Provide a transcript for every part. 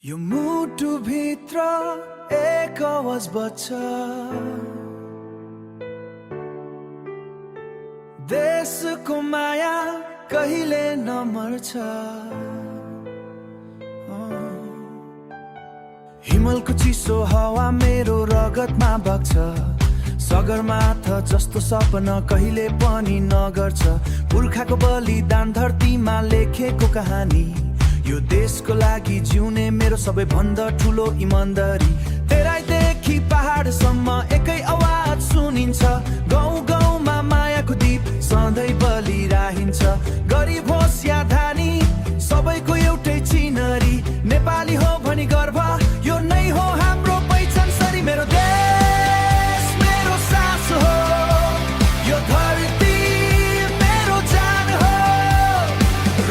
यो मुटु भित्र एक आवाज बज्छ, देशको माया कहिले नमर्छ। हिमलको चिसो हावा मेरो रगतमा बग्छ, सगरमाथा जस्तो सपना कहिले पनि नगर्छ। पुर्खाको बलिदान धरतीमा लेखेको कहानी, यो देशको लागि जिउने मेरो सबैभन्दा ठुलो इमानदारी। तेराईदेखि पहाडसम्म एकै आवाज सुनिन्छ, गाउँ गाउँमा मायाको दीप सधैँ बलिरहन्छ। गरिब होस् या धनी सबैको एउटै चिनरी, नेपाली हो भनी गर्व यो नै हो हाम्रो पहिचान सरी। मेरो देश मेरो सास हो, यो धरती मेरो जान हो।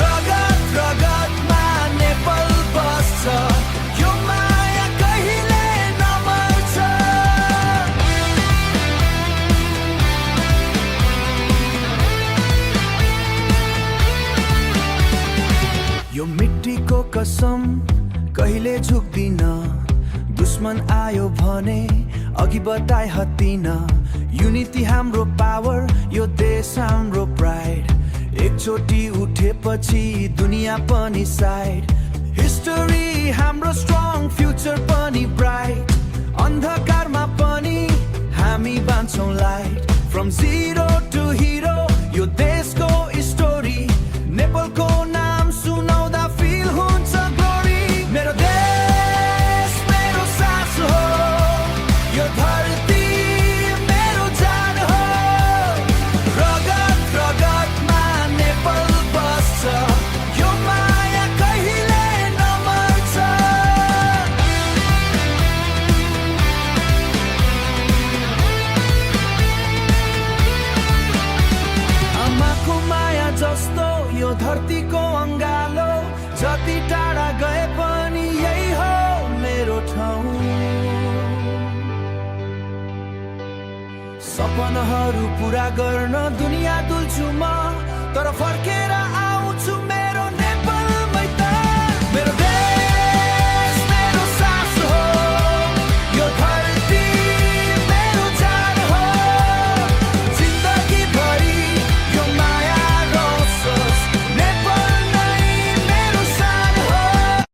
रगत रगतमा नेपाल बस्छ, यो माया कहिले नमर्छ। यो मिट्टीको कसम कहिले झुक्दिन, दुश्मन आयो भने अघि बढाइ हत्दिन। युनिटी हाम्रो पावर, यो देश हाम्रो प्राइड। एकचोटि उठेपछि दुनियाँ पनि साइड। हिस्टोरी हाम्रो स्ट्रङ, फ्युचर पनि ब्राइट। अन्धकारमा पनि हामी बान्छौँ light. From zero to hero यो देशको स्टोरी, नेपालको नाम सुनाउँदा फिल हुन्छ ग्लोरी। मेरो देश मेरो सास हो, यो धरती मेरो जान हो। रगत रगतमा नेपाल बस्छ, यो माया कहिले नमर्छ। आमाको माया जस्तो यो धरतीको अङ्गालो, जति टाढा गए पनि यही हो मेरो ठाउँ। सपनाहरू पुरा गर्न दुनियाँ डुल्छु म, तर फर्केर आउँछु।